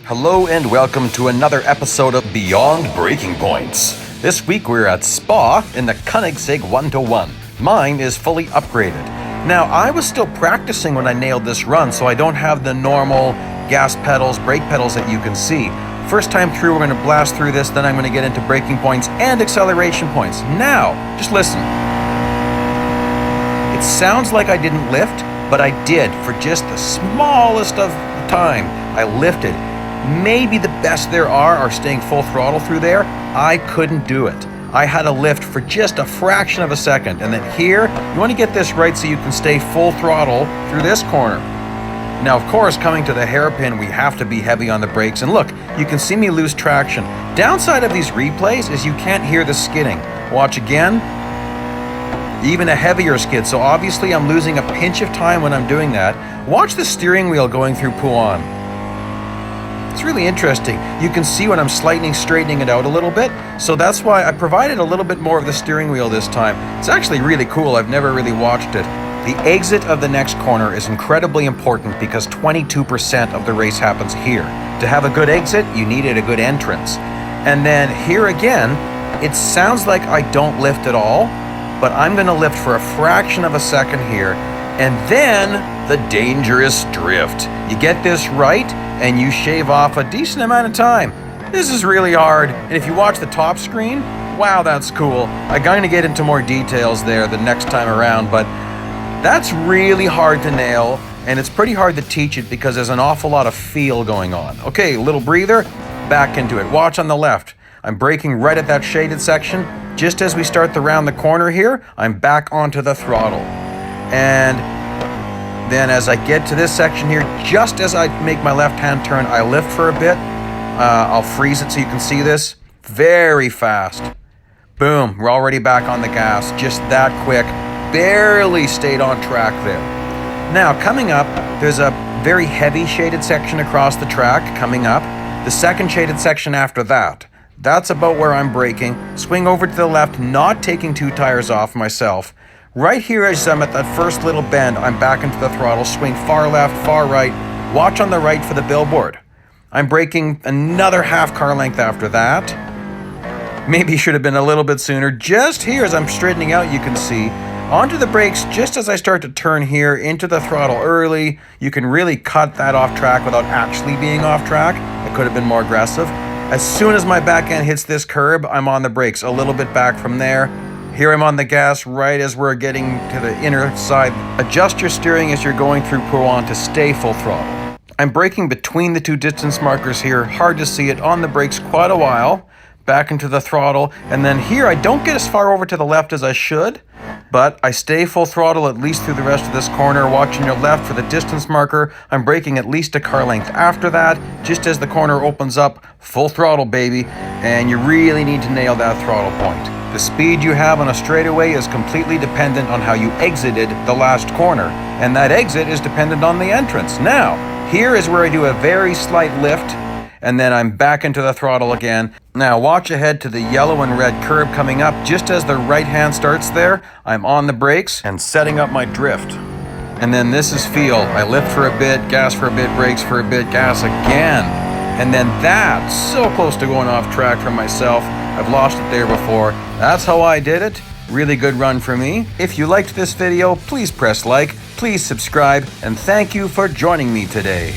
Hello and welcome to another episode of Beyond Breaking Points. This week we're at Spa in the Koenigsegg 1-1. Mine is fully upgraded. Now I was still practicing when I nailed this run, so I don't have the normal gas pedals, brake pedals that you can see. First time through, we're going to blast through this, then I'm going to get into braking points and acceleration points. Now, just listen. It sounds like I didn't lift, but I did for just the smallest of the time. I lifted. Maybe the best there are staying full throttle through there. I couldn't do it. I had to lift for just a fraction of a second. And then here, you want to get this right so you can stay full throttle through this corner. Now, of course, coming to the hairpin, we have to be heavy on the brakes. And look, you can see me lose traction. Downside of these replays is you can't hear the skidding. Watch again. Even a heavier skid. So obviously I'm losing a pinch of time when I'm doing that. Watch the steering wheel going through Pouhon. It's really interesting. You can see when I'm slightly straightening it out a little bit. So that's why I provided a little bit more of the steering wheel this time. It's actually really cool. I've never really watched it. The exit of the next corner is incredibly important because 22% of the race happens here. To have a good exit, you needed a good entrance. And then here again, it sounds like I don't lift at all, but I'm going to lift for a fraction of a second here. And then the dangerous drift. You get this right, and you shave off a decent amount of time. This is really hard, and if you watch the top screen, wow, that's cool. I'm going to get into more details there the next time around, but that's really hard to nail, and it's pretty hard to teach it because there's an awful lot of feel going on. Okay, little breather, back into it. Watch on the left. I'm braking right at that shaded section. Just as we start to round the corner here, I'm back onto the throttle. And then as I get to this section here, just as I make my left-hand turn, I lift for a bit. I'll freeze it so you can see this. Very fast. Boom, we're already back on the gas. Just that quick. Barely stayed on track there. Now, coming up, there's a very heavy shaded section across the track coming up. The second shaded section after that. That's about where I'm braking. Swing over to the left, not taking two tires off myself. Right here as I'm at that first little bend, I'm back into the throttle, swing far left, far right, watch on the right for the billboard. I'm braking another half car length after that. Maybe should have been a little bit sooner. Just here as I'm straightening out, you can see. Onto the brakes just as I start to turn here, into the throttle early. You can really cut that off track without actually being off track. I could have been more aggressive. As soon as my back end hits this curb, I'm on the brakes, a little bit back from there. Here I'm on the gas right as we're getting to the inner side. Adjust your steering as you're going through Pouhon to stay full throttle. I'm braking between the two distance markers here. Hard to see it. On the brakes quite a while. Back into the throttle. And then here I don't get as far over to the left as I should, but I stay full throttle at least through the rest of this corner. Watching your left for the distance marker. I'm braking at least a car length after that. Just as the corner opens up, full throttle, baby. And you really need to nail that throttle point. The speed you have on a straightaway is completely dependent on how you exited the last corner, and that exit is dependent on the entrance. Now, here is where I do a very slight lift, and then I'm back into the throttle again. Now, watch ahead to the yellow and red curb coming up. Just as the right hand starts there, I'm on the brakes and setting up my drift. And then this is feel. I lift for a bit, gas for a bit, brakes for a bit, gas again. And then that's so close to going off track for myself. I've lost it there before. That's how I did it. Really good run for me. If you liked this video, please press like, please subscribe, and thank you for joining me today.